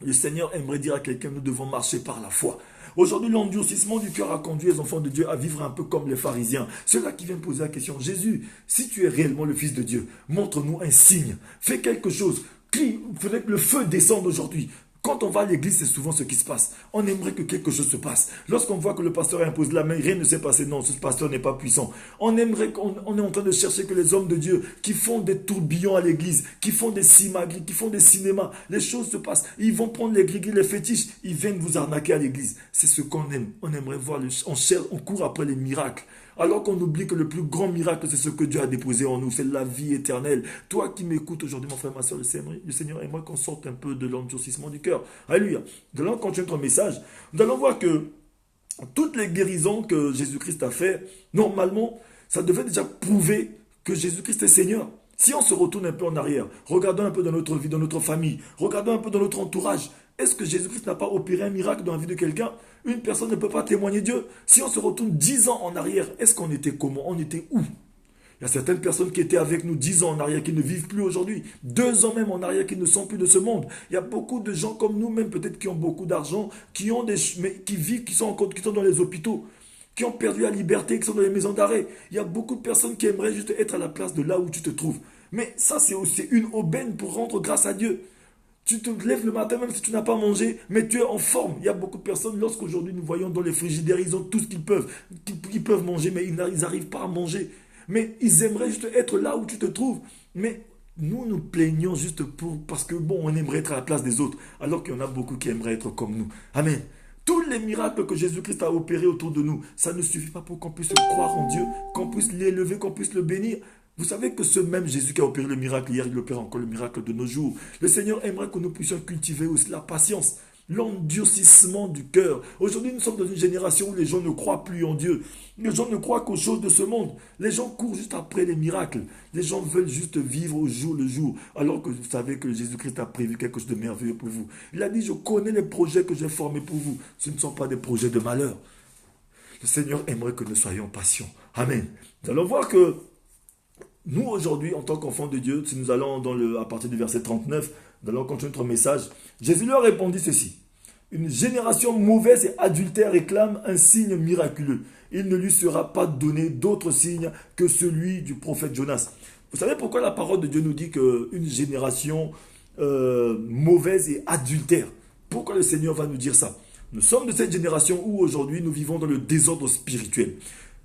Le Seigneur aimerait dire à quelqu'un, nous devons marcher par la foi. Aujourd'hui, l'endurcissement du cœur a conduit les enfants de Dieu à vivre un peu comme les pharisiens. Ceux-là qui viennent poser la question, Jésus, si tu es réellement le Fils de Dieu, montre-nous un signe, fais quelque chose, crie, faudrait que le feu descende aujourd'hui. Quand on va à l'église, c'est souvent ce qui se passe. On aimerait que quelque chose se passe. Lorsqu'on voit que le pasteur impose la main, rien ne s'est passé. Non, ce pasteur n'est pas puissant. On est en train de chercher que les hommes de Dieu qui font des tourbillons à l'église, qui font des simagris, qui font des cinémas, les choses se passent. Ils vont prendre les gris-gris, les fétiches, ils viennent vous arnaquer à l'église. C'est ce qu'on aime. On aimerait voir, on court après les miracles. Alors qu'on oublie que le plus grand miracle, c'est ce que Dieu a déposé en nous, c'est la vie éternelle. Toi qui m'écoutes aujourd'hui, mon frère, ma soeur, le Seigneur aimerait qu'on sorte un peu de l'endurcissement du cœur. Alléluia. Nous allons continuer notre message. Nous allons voir que toutes les guérisons que Jésus-Christ a fait, normalement, ça devait déjà prouver que Jésus-Christ est Seigneur. Si on se retourne un peu en arrière, regardons un peu dans notre vie, dans notre famille, regardons un peu dans notre entourage, est-ce que Jésus-Christ n'a pas opéré un miracle dans la vie de quelqu'un? Une personne ne peut pas témoigner Dieu. Si on se retourne 10 ans en arrière, est-ce qu'on était comment? On était où? Il y a certaines personnes qui étaient avec nous 10 ans en arrière qui ne vivent plus aujourd'hui. 2 ans même en arrière qui ne sont plus de ce monde. Il y a beaucoup de gens comme nous, même peut-être qui ont beaucoup d'argent, qui vivent, qui sont dans les hôpitaux, qui ont perdu la liberté, qui sont dans les maisons d'arrêt. Il y a beaucoup de personnes qui aimeraient juste être à la place de là où tu te trouves. Mais ça, c'est aussi une aubaine pour rendre grâce à Dieu. Tu te lèves le matin même si tu n'as pas mangé, mais tu es en forme. Il y a beaucoup de personnes, lorsqu'aujourd'hui nous voyons dans les frigidaires, ils ont tout ce qu'ils peuvent manger, mais ils n'arrivent pas à manger. Mais ils aimeraient juste être là où tu te trouves. Mais nous nous plaignons juste parce que bon, on aimerait être à la place des autres, alors qu'il y en a beaucoup qui aimeraient être comme nous. Amen. Tous les miracles que Jésus-Christ a opérés autour de nous, ça ne suffit pas pour qu'on puisse croire en Dieu, qu'on puisse l'élever, qu'on puisse le bénir. Vous savez que ce même Jésus qui a opéré le miracle hier, il opère encore le miracle de nos jours. Le Seigneur aimerait que nous puissions cultiver aussi la patience, l'endurcissement du cœur. Aujourd'hui, nous sommes dans une génération où les gens ne croient plus en Dieu. Les gens ne croient qu'aux choses de ce monde. Les gens courent juste après les miracles. Les gens veulent juste vivre au jour le jour. Alors que vous savez que Jésus-Christ a prévu quelque chose de merveilleux pour vous. Il a dit, je connais les projets que j'ai formés pour vous. Ce ne sont pas des projets de malheur. Le Seigneur aimerait que nous soyons patients. Amen. Nous allons voir que nous, aujourd'hui, en tant qu'enfants de Dieu, si nous allons à partir du verset 39, nous allons continuer notre message. Jésus leur répondit ceci. Une génération mauvaise et adultère réclame un signe miraculeux. Il ne lui sera pas donné d'autre signe que celui du prophète Jonas. Vous savez pourquoi la parole de Dieu nous dit qu'une génération mauvaise et adultère? Pourquoi le Seigneur va nous dire ça? Nous sommes de cette génération où aujourd'hui nous vivons dans le désordre spirituel.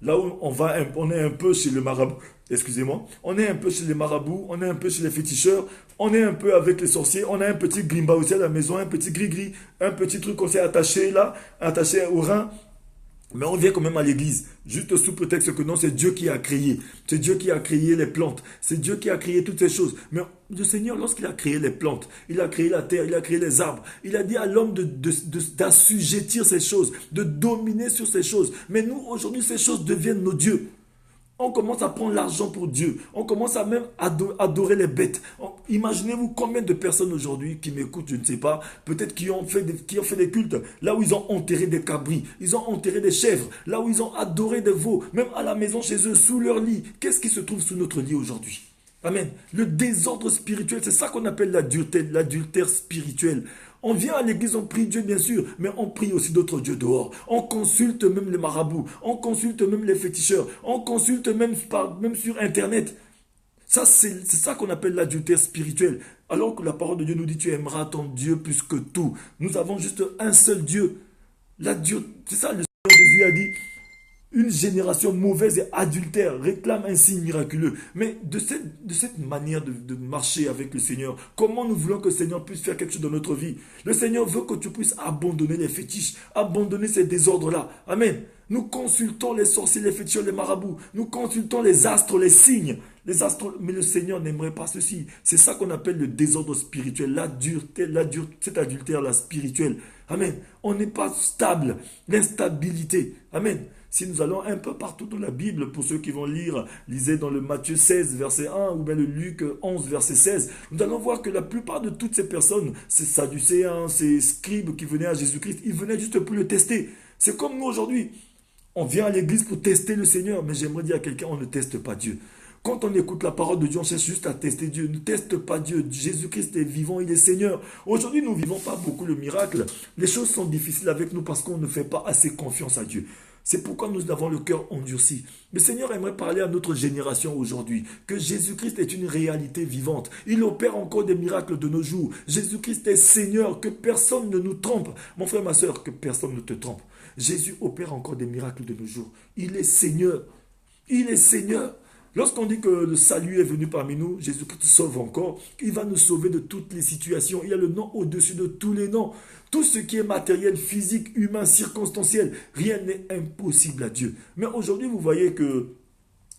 Là où on est un peu chez le marabout, excusez-moi, on est un peu chez les marabouts, on est un peu chez les féticheurs, on est un peu avec les sorciers, on a un petit grimba aussi à la maison, un petit gris-gris, un petit truc qu'on s'est attaché là, attaché au rein. Mais on vient quand même à l'église, juste sous prétexte que non, c'est Dieu qui a créé. C'est Dieu qui a créé les plantes. C'est Dieu qui a créé toutes ces choses. Mais le Seigneur, lorsqu'il a créé les plantes, il a créé la terre, il a créé les arbres, il a dit à l'homme d'assujettir ces choses, de dominer sur ces choses. Mais nous, aujourd'hui, ces choses deviennent nos dieux. On commence à prendre l'argent pour Dieu. On commence à même adorer les bêtes. Imaginez-vous combien de personnes aujourd'hui qui m'écoutent, je ne sais pas, peut-être qui ont fait des cultes, là où ils ont enterré des cabris, ils ont enterré des chèvres, là où ils ont adoré des veaux, même à la maison chez eux, sous leur lit. Qu'est-ce qui se trouve sous notre lit aujourd'hui? Amen. Le désordre spirituel, c'est ça qu'on appelle l'adultère spirituel. On vient à l'église, on prie Dieu bien sûr, mais on prie aussi d'autres dieux dehors. On consulte même les marabouts, on consulte même les féticheurs, on consulte même sur Internet. Ça, c'est ça qu'on appelle l'adultère spirituel. Alors que la parole de Dieu nous dit, tu aimeras ton Dieu plus que tout. Nous avons juste un seul Dieu. C'est ça, le Seigneur Jésus a dit. Une génération mauvaise et adultère réclame un signe miraculeux. Mais de cette manière de marcher avec le Seigneur, comment nous voulons que le Seigneur puisse faire quelque chose dans notre vie? Le Seigneur veut que tu puisses abandonner les fétiches, abandonner ces désordres-là. Amen. Nous consultons les sorciers, les féticheurs, les marabouts. Nous consultons les astres, les signes. Mais le Seigneur n'aimerait pas ceci. C'est ça qu'on appelle le désordre spirituel, cet adultère-là spirituel. Amen. On n'est pas stable. L'instabilité. Amen. Si nous allons un peu partout dans la Bible, pour ceux qui vont lire, lisez dans le Matthieu 16, verset 1, ou bien le Luc 11, verset 16, nous allons voir que la plupart de toutes ces personnes, ces sadducéens, ces scribes qui venaient à Jésus-Christ, ils venaient juste pour le tester. C'est comme nous aujourd'hui. On vient à l'église pour tester le Seigneur, mais j'aimerais dire à quelqu'un, on ne teste pas Dieu. Quand on écoute la parole de Dieu, on cherche juste à tester Dieu. Ne teste pas Dieu. Jésus-Christ est vivant, il est Seigneur. Aujourd'hui, nous ne vivons pas beaucoup le miracle. Les choses sont difficiles avec nous parce qu'on ne fait pas assez confiance à Dieu. C'est pourquoi nous avons le cœur endurci. Le Seigneur aimerait parler à notre génération aujourd'hui que Jésus-Christ est une réalité vivante. Il opère encore des miracles de nos jours. Jésus-Christ est Seigneur, que personne ne nous trompe. Mon frère, ma soeur, que personne ne te trompe. Jésus opère encore des miracles de nos jours. Il est Seigneur. Il est Seigneur. Lorsqu'on dit que le salut est venu parmi nous, Jésus-Christ sauve encore, il va nous sauver de toutes les situations. Il y a le nom au-dessus de tous les noms. Tout ce qui est matériel, physique, humain, circonstanciel, rien n'est impossible à Dieu. Mais aujourd'hui, vous voyez que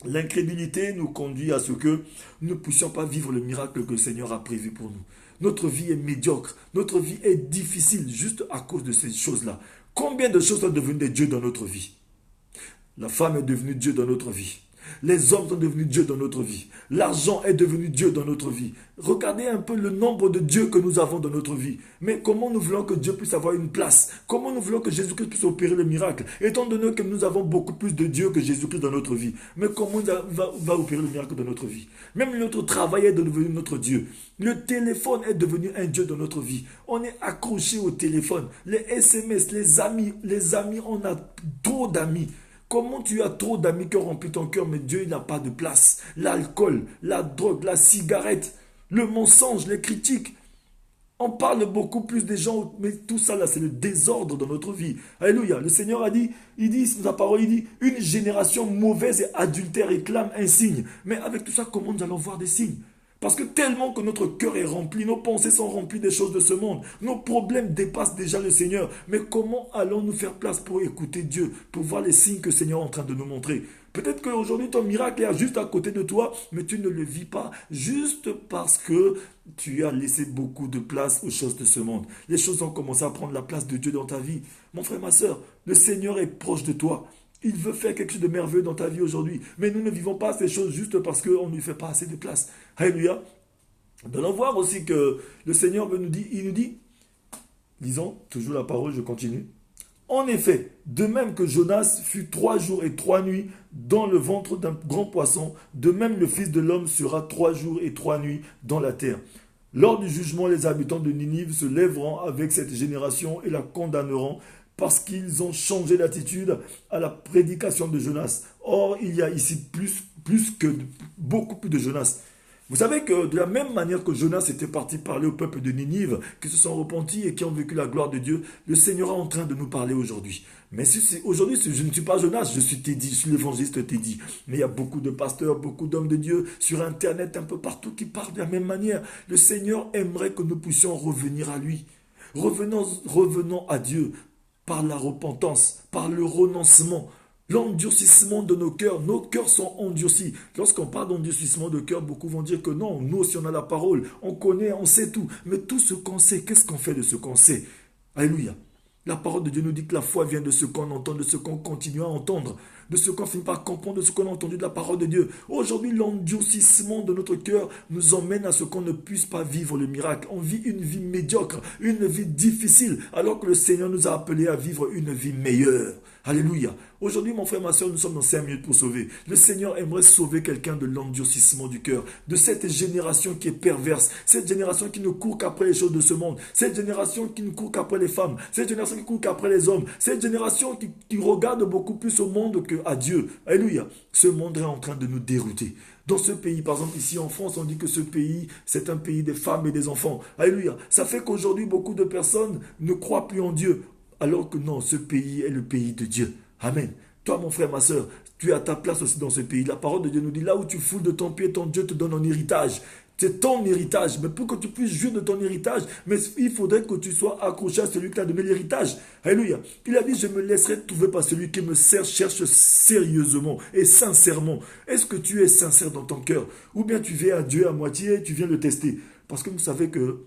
l'incrédulité nous conduit à ce que nous ne puissions pas vivre le miracle que le Seigneur a prévu pour nous. Notre vie est médiocre, notre vie est difficile juste à cause de ces choses-là. Combien de choses sont devenues des dieux dans notre vie? La femme est devenue Dieu dans notre vie. Les hommes sont devenus Dieu dans notre vie. L'argent est devenu Dieu dans notre vie. Regardez un peu le nombre de dieux que nous avons dans notre vie. Mais comment nous voulons que Dieu puisse avoir une place? Comment nous voulons que Jésus-Christ puisse opérer le miracle? Étant donné que nous avons beaucoup plus de dieux que Jésus-Christ dans notre vie. Mais comment il va opérer le miracle dans notre vie? Même notre travail est devenu notre Dieu. Le téléphone est devenu un Dieu dans notre vie. On est accroché au téléphone. Les SMS, les amis, on a trop d'amis. Comment tu as trop d'amis qui ont rempli ton cœur, mais Dieu, il n'a pas de place. L'alcool, la drogue, la cigarette, le mensonge, les critiques. On parle beaucoup plus des gens, mais tout ça là, c'est le désordre dans notre vie. Alléluia. Le Seigneur a dit, il dit, sa parole, il dit, une génération mauvaise et adultère réclame un signe. Mais avec tout ça, comment nous allons voir des signes? Parce que tellement que notre cœur est rempli, nos pensées sont remplies des choses de ce monde. Nos problèmes dépassent déjà le Seigneur. Mais comment allons-nous faire place pour écouter Dieu, pour voir les signes que le Seigneur est en train de nous montrer? Peut-être qu'aujourd'hui ton miracle est juste à côté de toi, mais tu ne le vis pas juste parce que tu as laissé beaucoup de place aux choses de ce monde. Les choses ont commencé à prendre la place de Dieu dans ta vie. Mon frère, ma soeur, le Seigneur est proche de toi. Il veut faire quelque chose de merveilleux dans ta vie aujourd'hui. Mais nous ne vivons pas ces choses juste parce qu'on ne lui fait pas assez de place. Alléluia. Nous allons voir aussi que le Seigneur nous dit, il nous dit, lisons toujours la parole, je continue. En effet, de même que Jonas fut 3 jours et 3 nuits dans le ventre d'un grand poisson, de même le Fils de l'homme sera 3 jours et 3 nuits dans la terre. Lors du jugement, les habitants de Ninive se lèveront avec cette génération et la condamneront, parce qu'ils ont changé d'attitude à la prédication de Jonas. Or, il y a ici beaucoup plus de Jonas. Vous savez que de la même manière que Jonas était parti parler au peuple de Ninive, qui se sont repentis et qui ont vécu la gloire de Dieu, le Seigneur est en train de nous parler aujourd'hui. Mais aujourd'hui, je ne suis pas Jonas, je suis Teddy, je suis l'évangéliste Teddy. Mais il y a beaucoup de pasteurs, beaucoup d'hommes de Dieu sur Internet, un peu partout, qui parlent de la même manière. Le Seigneur aimerait que nous puissions revenir à lui. Revenons à Dieu. Par la repentance, par le renoncement, l'endurcissement de nos cœurs. Nos cœurs sont endurcis. Lorsqu'on parle d'endurcissement de cœur, beaucoup vont dire que non, nous aussi on a la parole, on connaît, on sait tout. Mais tout ce qu'on sait, qu'est-ce qu'on fait de ce qu'on sait? Alléluia. La parole de Dieu nous dit que la foi vient de ce qu'on entend, de ce qu'on continue à entendre, de ce qu'on finit par comprendre, de ce qu'on a entendu de la parole de Dieu. Aujourd'hui, l'endurcissement de notre cœur nous emmène à ce qu'on ne puisse pas vivre le miracle. On vit une vie médiocre, une vie difficile, alors que le Seigneur nous a appelés à vivre une vie meilleure. Alléluia. Aujourd'hui, mon frère, ma soeur, nous sommes dans 5 minutes pour sauver. Le Seigneur aimerait sauver quelqu'un de l'endurcissement du cœur, de cette génération qui est perverse, cette génération qui ne court qu'après les choses de ce monde, cette génération qui ne court qu'après les femmes, cette génération qui court qu'après les hommes, cette génération qui regarde beaucoup plus au monde qu'à Dieu. Alléluia. Ce monde est en train de nous dérouter. Dans ce pays, par exemple, ici en France, on dit que ce pays, c'est un pays des femmes et des enfants. Alléluia. Ça fait qu'aujourd'hui, beaucoup de personnes ne croient plus en Dieu. Alors que non, ce pays est le pays de Dieu. Amen. Toi, mon frère, ma soeur, tu as ta place aussi dans ce pays. La parole de Dieu nous dit, là où tu foules de ton pied, ton Dieu te donne un héritage. C'est ton héritage. Mais pour que tu puisses jouir de ton héritage, mais il faudrait que tu sois accroché à celui qui t'a donné l'héritage. Alléluia. Il a dit, je me laisserai trouver par celui qui me cherche sérieusement et sincèrement. Est-ce que tu es sincère dans ton cœur? Ou bien tu viens à Dieu à moitié et tu viens le tester? Parce que vous savez que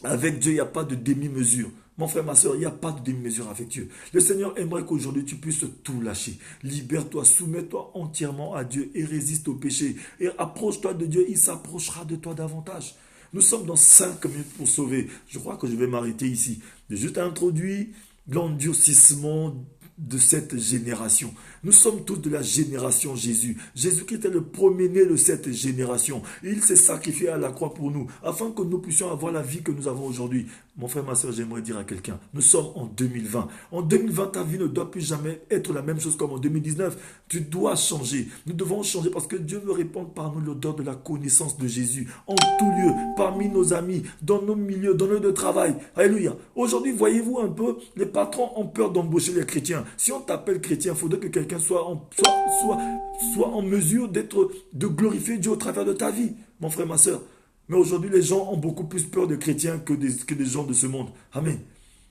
avec Dieu, il n'y a pas de demi-mesure. Mon frère, ma soeur, il n'y a pas de demi-mesure avec Dieu. Le Seigneur aimerait qu'aujourd'hui tu puisses tout lâcher. Libère-toi, soumets-toi entièrement à Dieu et résiste au péché. Et approche-toi de Dieu, il s'approchera de toi davantage. Nous sommes dans 5 minutes pour sauver. Je crois que je vais m'arrêter ici. J'ai juste introduit l'endurcissement de cette génération. Nous sommes tous de la génération Jésus. Jésus-Christ est le premier-né de cette génération. Il s'est sacrifié à la croix pour nous, afin que nous puissions avoir la vie que nous avons aujourd'hui. Mon frère, ma soeur, j'aimerais dire à quelqu'un, nous sommes en 2020. En 2020, ta vie ne doit plus jamais être la même chose comme en 2019. Tu dois changer. Nous devons changer parce que Dieu veut répandre par nous l'odeur de la connaissance de Jésus en tout lieu, parmi nos amis, dans nos milieux, dans nos lieux de travail. Alléluia. Aujourd'hui, voyez-vous un peu, les patrons ont peur d'embaucher les chrétiens. Si on t'appelle chrétien, il faudrait que quelqu'un soit en mesure de glorifier Dieu au travers de ta vie, mon frère, ma soeur. Mais aujourd'hui, les gens ont beaucoup plus peur des chrétiens que des gens de ce monde. Amen.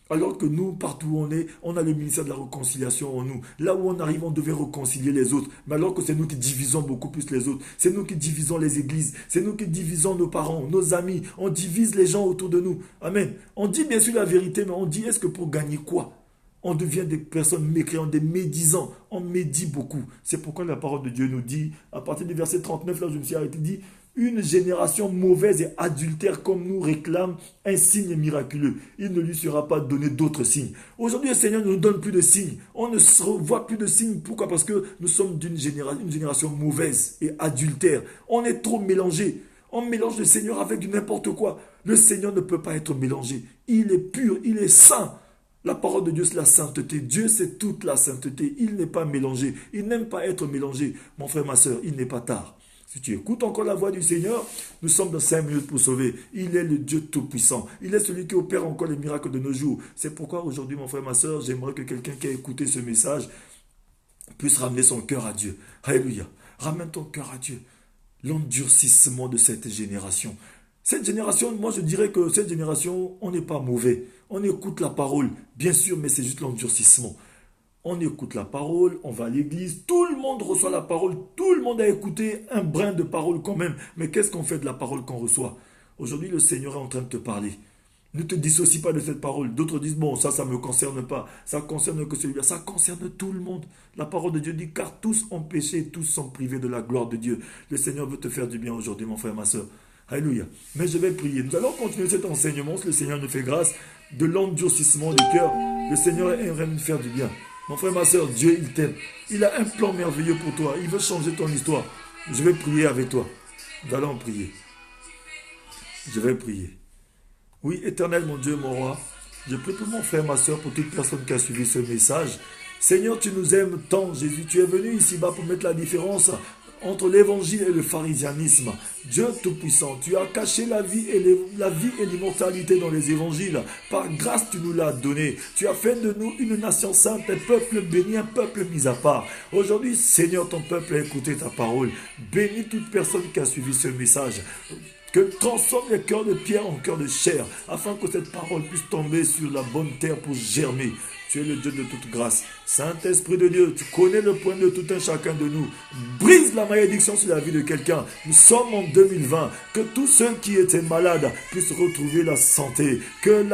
Alors que nous, partout où on est, on a le ministère de la réconciliation en nous. Là où on arrive, on devait réconcilier les autres. Mais alors que c'est nous qui divisons beaucoup plus les autres. C'est nous qui divisons les églises. C'est nous qui divisons nos parents, nos amis. On divise les gens autour de nous. Amen. On dit bien sûr la vérité, mais on dit est-ce que pour gagner quoi? On devient des personnes mécréantes, des médisants. On médit beaucoup. C'est pourquoi la parole de Dieu nous dit, à partir du verset 39, là je me suis arrêté, dit une génération mauvaise et adultère comme nous réclame un signe miraculeux. Il ne lui sera pas donné d'autres signes. Aujourd'hui, le Seigneur ne nous donne plus de signes. On ne se voit plus de signes. Pourquoi? Parce que nous sommes une génération mauvaise et adultère. On est trop mélangés. On mélange le Seigneur avec du n'importe quoi. Le Seigneur ne peut pas être mélangé. Il est pur, il est saint. La parole de Dieu, c'est la sainteté. Dieu, c'est toute la sainteté. Il n'est pas mélangé. Il n'aime pas être mélangé. Mon frère, ma soeur, il n'est pas tard. Si tu écoutes encore la voix du Seigneur, nous sommes dans 5 minutes pour sauver. Il est le Dieu Tout-Puissant. Il est celui qui opère encore les miracles de nos jours. C'est pourquoi aujourd'hui, mon frère, ma soeur, j'aimerais que quelqu'un qui a écouté ce message puisse ramener son cœur à Dieu. Alléluia. Ramène ton cœur à Dieu. L'endurcissement de cette génération. Cette génération, moi je dirais que cette génération, on n'est pas mauvais. On écoute la parole, bien sûr, mais c'est juste l'endurcissement. On écoute la parole, on va à l'église, tout le monde reçoit la parole, tout le monde a écouté un brin de parole quand même. Mais qu'est-ce qu'on fait de la parole qu'on reçoit? Aujourd'hui, le Seigneur est en train de te parler. Ne te dissocie pas de cette parole. D'autres disent, bon, ça ne me concerne pas. Ça concerne que celui-là. Ça concerne tout le monde. La parole de Dieu dit, car tous ont péché, tous sont privés de la gloire de Dieu. Le Seigneur veut te faire du bien aujourd'hui, mon frère, ma soeur. Alléluia. Mais je vais prier. Nous allons continuer cet enseignement, si le Seigneur nous fait grâce, de l'endurcissement du cœur. Le Seigneur aimerait nous faire du bien. Mon frère, ma soeur, Dieu, il t'aime. Il a un plan merveilleux pour toi. Il veut changer ton histoire. Je vais prier avec toi. Nous allons prier. Je vais prier. Oui, éternel, mon Dieu, mon roi, je prie pour mon frère, ma soeur, pour toute personne qui a suivi ce message. Seigneur, tu nous aimes tant, Jésus. Tu es venu ici-bas pour mettre la différence entre l'évangile et le pharisianisme. Dieu Tout-Puissant, tu as caché la vie et l'immortalité dans les évangiles. Par grâce, tu nous l'as donné. Tu as fait de nous une nation sainte, un peuple béni, un peuple mis à part. Aujourd'hui, Seigneur, ton peuple a écouté ta parole. Bénis toute personne qui a suivi ce message. Que transforme les cœurs de pierre en cœurs de chair, afin que cette parole puisse tomber sur la bonne terre pour germer. Tu es le Dieu de toute grâce. Saint-Esprit de Dieu, tu connais le point de tout un chacun de nous. Brise la malédiction sur la vie de quelqu'un. Nous sommes en 2020. Que tous ceux qui étaient malades puissent retrouver la santé. Que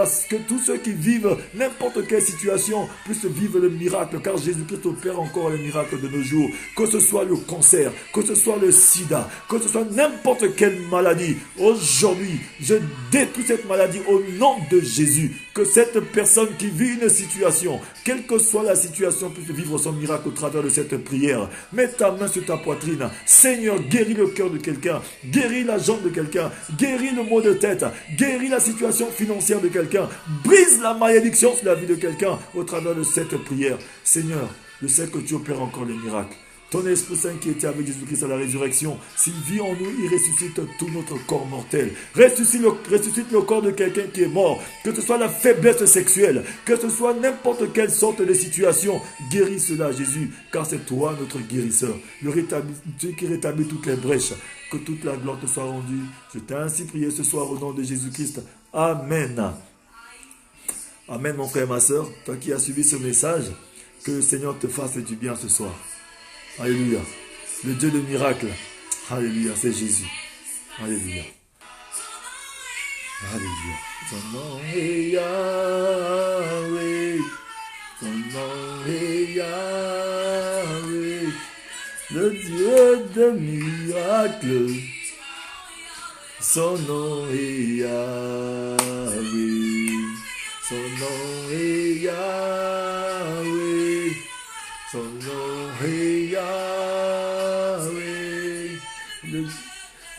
tous ceux qui vivent n'importe quelle situation puissent vivre le miracle. Car Jésus-Christ opère encore le miracle de nos jours. Que ce soit le cancer, que ce soit le sida, que ce soit n'importe quelle maladie. Aujourd'hui, je détruis cette maladie au nom de Jésus. Que cette personne qui vit une situation, quelle que soit la situation, puisse vivre son miracle au travers de cette prière. Mets ta main sur ta poitrine. Seigneur, guéris le cœur de quelqu'un, guéris la jambe de quelqu'un, guéris le maux de tête, guéris la situation financière de quelqu'un, brise la malédiction sur la vie de quelqu'un au travers de cette prière. Seigneur, je sais que tu opères encore les miracles. Ton Esprit Saint qui était avec Jésus-Christ à la résurrection, s'il vit en nous, il ressuscite tout notre corps mortel. Ressuscite le corps de quelqu'un qui est mort. Que ce soit la faiblesse sexuelle, que ce soit n'importe quelle sorte de situation. Guéris cela, Jésus, car c'est toi notre guérisseur. Dieu qui rétablit toutes les brèches. Que toute la gloire te soit rendue. Je t'ai ainsi prié ce soir au nom de Jésus-Christ. Amen. Amen, mon frère et ma soeur. Toi qui as suivi ce message, que le Seigneur te fasse du bien ce soir. Alléluia. Le Dieu de miracles. Alléluia, c'est Jésus. Alléluia. Alléluia. Son nom est Yahweh. Son nom est Yahweh. Le Dieu de miracles. Son nom est Yahweh. Son nom est Yahweh. est Yahweh,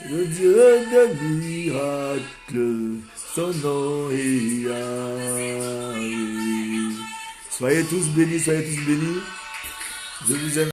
le Dieu de miracles, son nom est Yahweh. Soyez tous bénis, je vous aime.